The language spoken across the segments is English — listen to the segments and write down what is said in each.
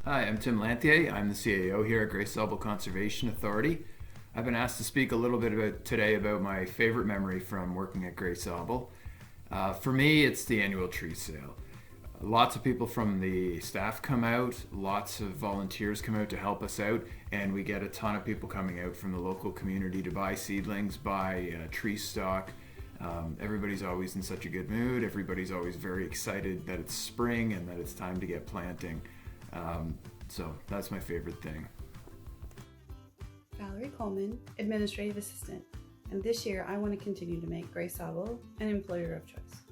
Hi, I'm Tim Lanthier. I'm the CAO here at Sauble Conservation Authority. I've been asked to speak a little bit today about my favorite memory from working at Sauble. For me, it's the annual tree sale. Lots of people from the staff come out, lots of volunteers come out to help us out, and we get a ton of people coming out from the local community to buy seedlings, buy tree stock. Everybody's always in such a good mood. Everybody's always very excited that it's spring and that it's time to get planting. So that's my favorite thing. Valerie Coleman, Administrative Assistant, and this year I want to continue to make Sauble an employer of choice.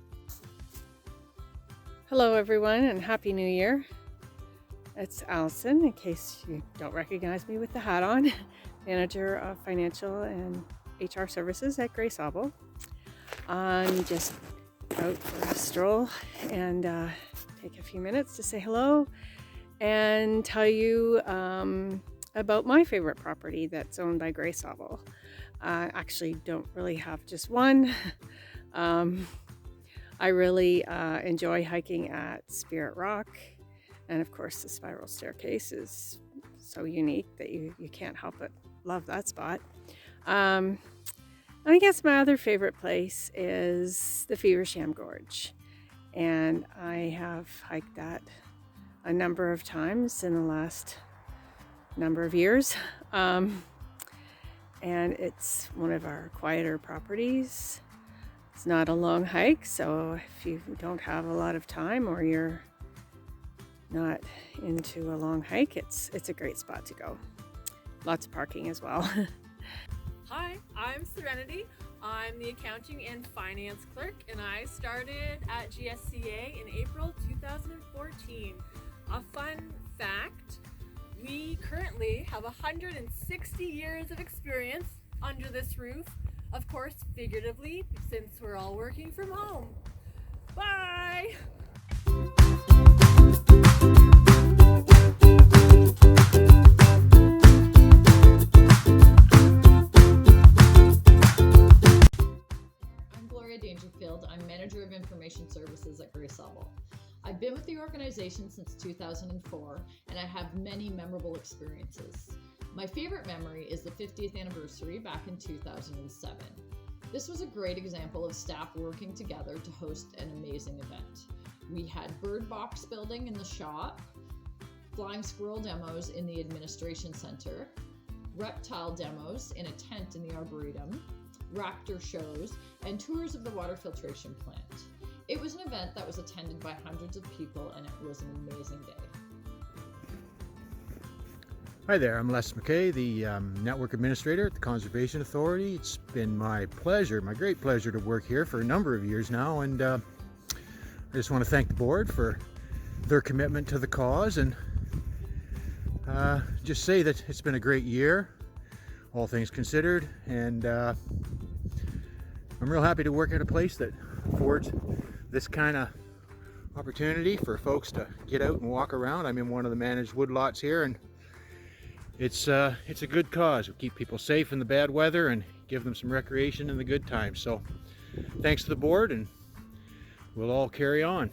Hello everyone and Happy New Year. It's Allison, in case you don't recognize me with the hat on, Manager of Financial and HR Services at Sauble. I'm just out for a stroll and take a few minutes to say hello and tell you about my favorite property that's owned by Sauble. I actually don't really have just one. I really enjoy hiking at Spirit Rock, and of course the spiral staircase is so unique that you can't help but love that spot. I guess my other favorite place is the Feversham Gorge, and I have hiked that a number of times in the last number of years, and it's one of our quieter properties. It's not a long hike, so if you don't have a lot of time or you're not into a long hike, it's a great spot to go. Lots of parking as well. Hi, I'm Serenity. I'm the accounting and finance clerk, and I started at Gsca in April 2014. A fun fact, we currently have 160 years of experience under this roof, of course figuratively, since we're all working from home. Bye! Dangerfield. I'm Manager of Information Services at Sauble. I've been with the organization since 2004, and I have many memorable experiences. My favorite memory is the 50th anniversary back in 2007. This was a great example of staff working together to host an amazing event. We had bird box building in the shop, flying squirrel demos in the administration center, reptile demos in a tent in the arboretum, raptor shows, and tours of the water filtration plant. It was an event that was attended by hundreds of people, and it was an amazing day. Hi there, I'm Les McKay, the Network Administrator at the Conservation Authority. It's been my great pleasure to work here for a number of years now, and I just want to thank the board for their commitment to the cause, and just say that it's been a great year, all things considered, and I'm real happy to work at a place that affords this kind of opportunity for folks to get out and walk around. I'm in one of the managed woodlots here, and it's a good cause. We keep people safe in the bad weather and give them some recreation in the good times. So thanks to the board, and we'll all carry on.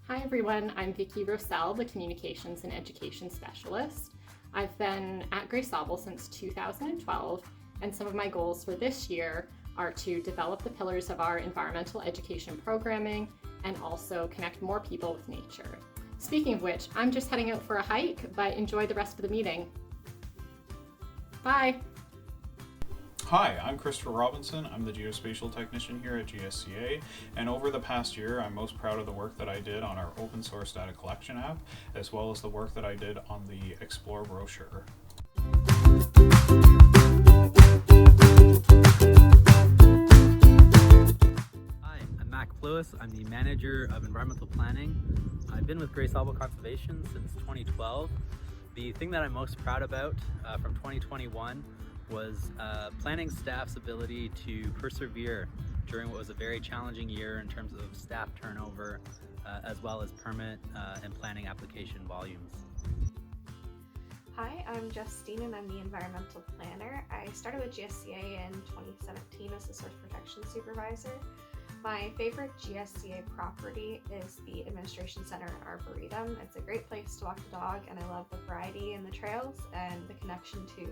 Hi everyone, I'm Vicki Rossell, the Communications and Education Specialist. I've been at Sauble since 2012, and some of my goals for this year are to develop the pillars of our environmental education programming and also connect more people with nature. Speaking of which, I'm just heading out for a hike, but enjoy the rest of the meeting. Bye! Hi, I'm Christopher Robinson. I'm the geospatial technician here at Gsca, and over the past year I'm most proud of the work that I did on our open source data collection app, as well as the work that I did on the Explore brochure. Lewis. I'm the Manager of Environmental Planning. I've been with Sauble Conservation since 2012. The thing that I'm most proud about from 2021 was planning staff's ability to persevere during what was a very challenging year in terms of staff turnover, as well as permit and planning application volumes. Hi, I'm Justine and I'm the environmental planner. I started with Gsca in 2017 as the source protection supervisor. My favorite GSCA property is the Administration Center and Arboretum. It's a great place to walk the dog, and I love the variety in the trails and the connection to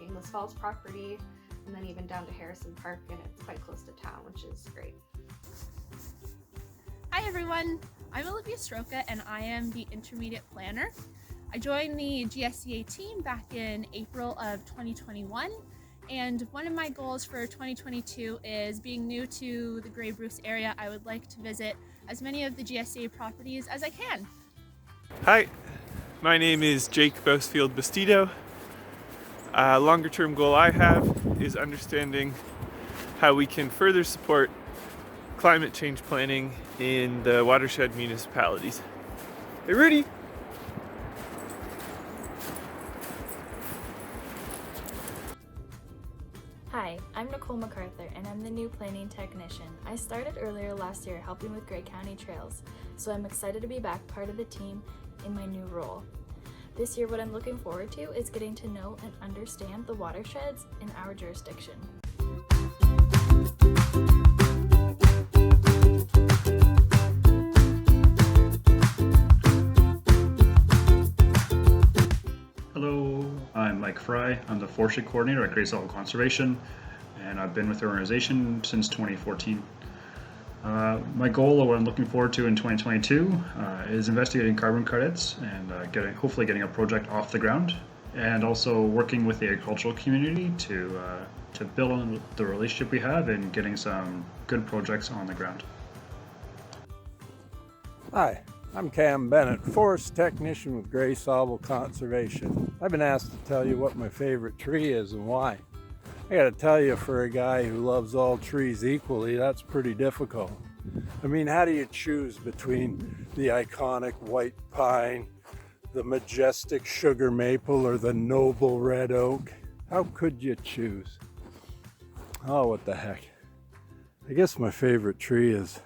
Inglis Falls property, and then even down to Harrison Park, and it's quite close to town, which is great. Hi everyone, I'm Olivia Stroka and I am the Intermediate Planner. I joined the GSCA team back in April of 2021, and one of my goals for 2022 is, being new to the Grey Bruce area, I would like to visit as many of the GSCA properties as I can. Hi, my name is Jake Bousfield Bastido. A longer term goal I have is understanding how we can further support climate change planning in the watershed municipalities. Hey Rudy! Hi, I'm Nicole MacArthur and I'm the new planning technician. I started earlier last year helping with Grey County Trails, so I'm excited to be back part of the team in my new role. This year what I'm looking forward to is getting to know and understand the watersheds in our jurisdiction. Hello, I'm Mike Fry. I'm the forestry coordinator at Grey Sauble Conservation, and I've been with the organization since 2014. My goal, or what I'm looking forward to in 2022, is investigating carbon credits and hopefully getting a project off the ground, and also working with the agricultural community to build on the relationship we have and getting some good projects on the ground. Hi, I'm Cam Bennett, forest technician with Grey Sauble Conservation. I've been asked to tell you what my favorite tree is and why. I gotta tell you, for a guy who loves all trees equally, that's pretty difficult. I mean, how do you choose between the iconic white pine, the majestic sugar maple, or the noble red oak? How could you choose? Oh, what the heck. I guess my favorite tree is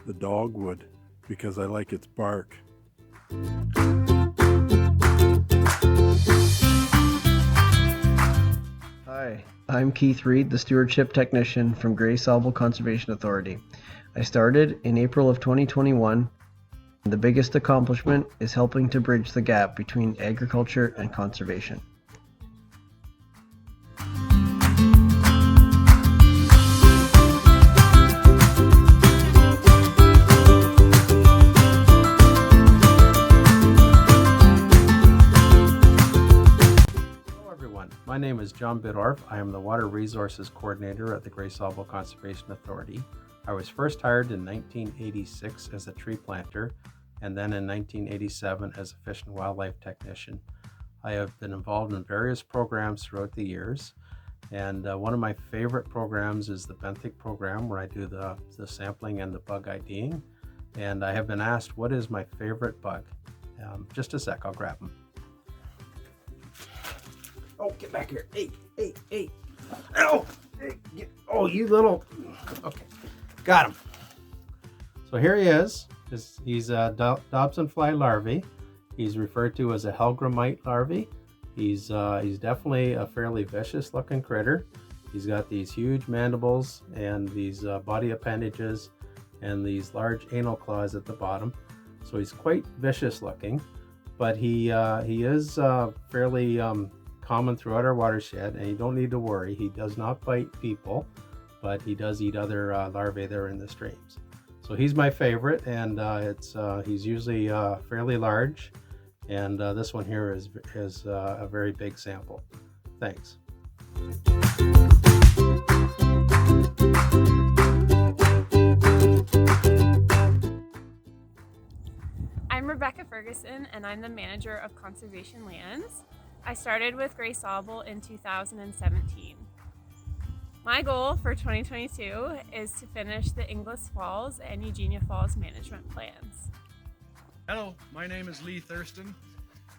the dogwood, because I like its bark. Hi, I'm Keith Reed, the Stewardship Technician from Grey Sauble Conservation Authority. I started in April of 2021. The biggest accomplishment is helping to bridge the gap between agriculture and conservation. My name is John Bidorf. I am the Water Resources Coordinator at the Grey Sauble Conservation Authority. I was first hired in 1986 as a tree planter, and then in 1987 as a fish and wildlife technician. I have been involved in various programs throughout the years, and one of my favorite programs is the benthic program, where I do the sampling and the bug IDing. And I have been asked, what is my favorite bug? Just a sec, I'll grab them. Oh, get back here. Hey. Ow! Hey, oh, you little... Okay, got him. So here he is. He's a Dobson fly larvae. He's referred to as a Helgramite larvae. He's definitely a fairly vicious looking critter. He's got these huge mandibles and these body appendages and these large anal claws at the bottom. So he's quite vicious looking, but he is fairly common throughout our watershed, and you don't need to worry. He does not bite people, but he does eat other larvae that are in the streams. So he's my favorite, and he's usually fairly large, and this one here is a very big sample. Thanks. I'm Rebecca Ferguson and I'm the manager of conservation lands. I started with Grey Sauble in 2017. My goal for 2022 is to finish the Inglis Falls and Eugenia Falls management plans. Hello, my name is Lee Thurston,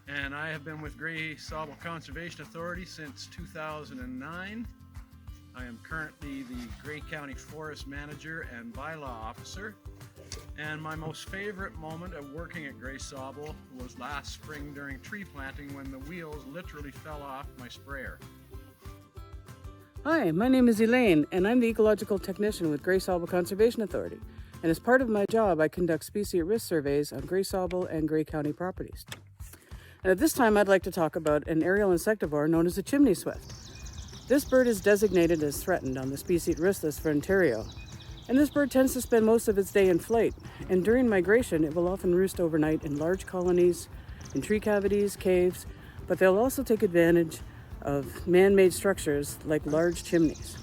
and I have been with Grey Sauble Conservation Authority since 2009. I am currently the Grey County Forest Manager and Bylaw Officer, and my most favorite moment of working at Grey Sauble was last spring during tree planting, when the wheels literally fell off my sprayer. Hi, my name is Elaine, and I'm the Ecological Technician with Gsca Sauble Conservation Authority. And as part of my job, I conduct species at risk surveys on Gsca Sauble and Grey County properties. And at this time, I'd like to talk about an aerial insectivore known as the chimney swift. This bird is designated as threatened on the species at risk list for Ontario. And this bird tends to spend most of its day in flight. And during migration, it will often roost overnight in large colonies, in tree cavities, caves, but they'll also take advantage of man-made structures like large chimneys.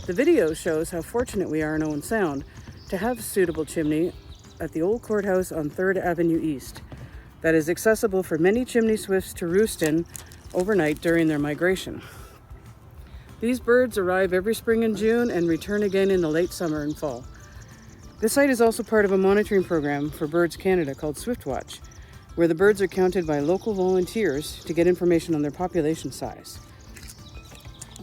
The video shows how fortunate we are in Owen Sound to have a suitable chimney at the old courthouse on 3rd Avenue East that is accessible for many chimney swifts to roost in overnight during their migration. These birds arrive every spring and June and return again in the late summer and fall. This site is also part of a monitoring program for Birds Canada called SwiftWatch, where the birds are counted by local volunteers to get information on their population size.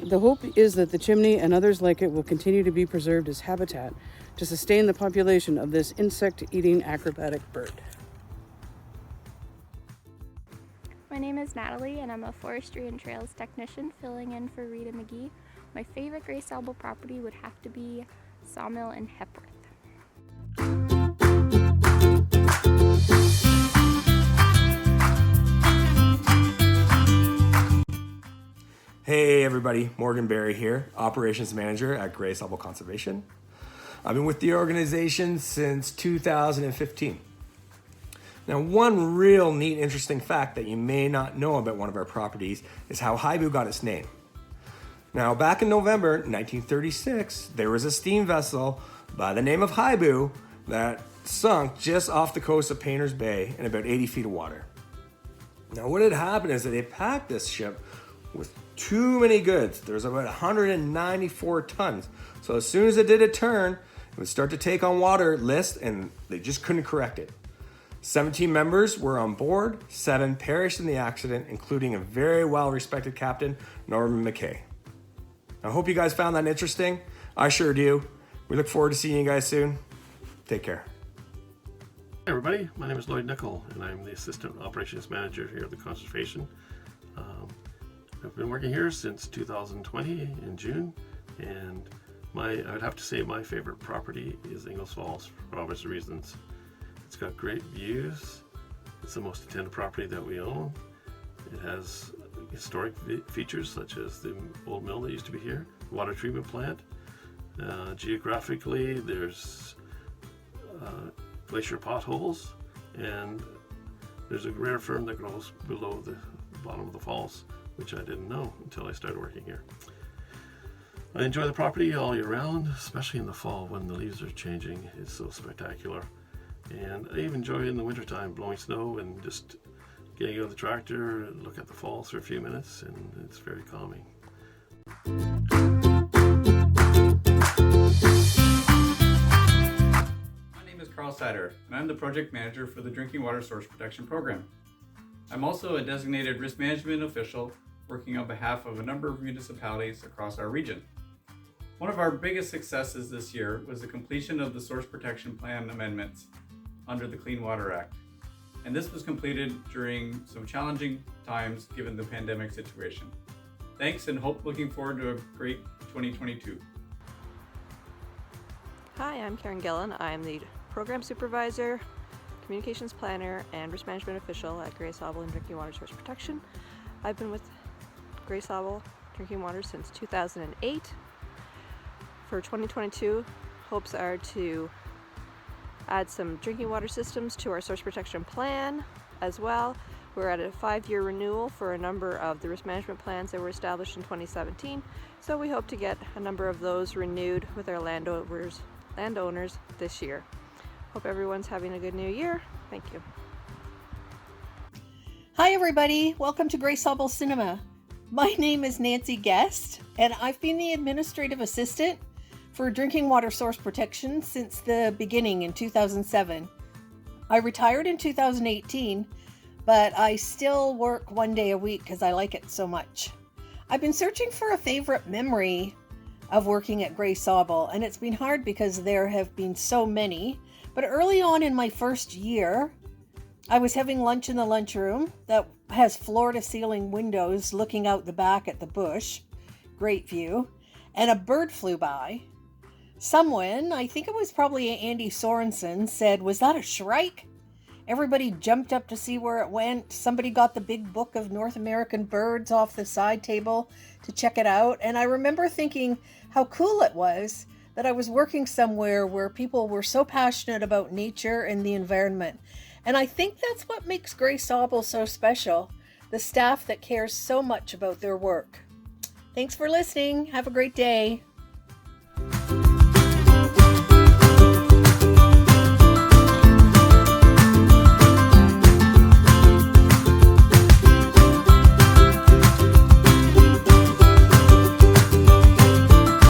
The hope is that the chimney and others like it will continue to be preserved as habitat to sustain the population of this insect-eating acrobatic bird. My name is Natalie, and I'm a forestry and trails technician filling in for Rita McGee. My favorite Gsca Sauble property would have to be Sawmill and Hepworth. Hey everybody, Morgan Berry here, Operations Manager at Gsca Sauble Conservation. I've been with the organization since 2015. Now, one real neat, interesting fact that you may not know about one of our properties is how Haibu got its name. Now, back in November 1936, there was a steam vessel by the name of Haibu that sunk just off the coast of Painters Bay in about 80 feet of water. Now, what had happened is that they packed this ship with too many goods. There was about 194 tons. So as soon as it did a turn, it would start to take on water list, and they just couldn't correct it. 17 members were on board, 7 perished in the accident, including a very well-respected captain, Norman McKay. I hope you guys found that interesting. I sure do. We look forward to seeing you guys soon. Take care. Hey everybody, my name is Lloyd Nickel, and I'm the Assistant Operations Manager here at the Conservation. I've been working here since 2020 in June, and I would have to say my favorite property is Ingalls Falls for obvious reasons. It's got great views. It's the most attended property that we own. It has historic features such as the old mill that used to be here, the water treatment plant. Geographically, there's glacier potholes, and there's a rare fern that grows below the bottom of the falls, which I didn't know until I started working here. I enjoy the property all year round, especially in the fall when the leaves are changing. It's so spectacular. And I even enjoy in the wintertime blowing snow and just getting out of the tractor and look at the falls for a few minutes, and it's very calming. My name is Carl Sider, and I'm the project manager for the Drinking Water Source Protection Program. I'm also a designated risk management official working on behalf of a number of municipalities across our region. One of our biggest successes this year was the completion of the Source Protection Plan amendments under the Clean Water Act. And this was completed during some challenging times given the pandemic situation. Thanks, and looking forward to a great 2022. Hi, I'm Karen Gillen. I'm the Program Supervisor, Communications Planner, and Risk Management Official at Gsca Sauble and Drinking Water Source Protection. I've been with Gsca Sauble Drinking Water since 2008. For 2022, hopes are to add some drinking water systems to our source protection plan as well. We're at a 5-year renewal for a number of the risk management plans that were established in 2017, so we hope to get a number of those renewed with our landowners this year. Hope everyone's having a good new year. Thank you. Hi everybody, welcome to Gsca Sauble Cinema. My name is Nancy Guest, and I've been the administrative assistant for drinking water source protection since the beginning in 2007. I retired in 2018, but I still work 1 day a week because I like it so much. I've been searching for a favorite memory of working at Gsca Sauble, and it's been hard because there have been so many. But early on in my first year, I was having lunch in the lunchroom that has floor-to-ceiling windows looking out the back at the bush. Great view. and a bird flew by. Someone, I think it was probably Andy Sorensen, said, "Was that a shrike?" Everybody jumped up to see where it went. Somebody got the big book of North American birds off the side table to check it out. And I remember thinking how cool it was that I was working somewhere where people were so passionate about nature and the environment. And I think that's what makes Grey Sauble so special, the staff that cares so much about their work. Thanks for listening. Have a great day.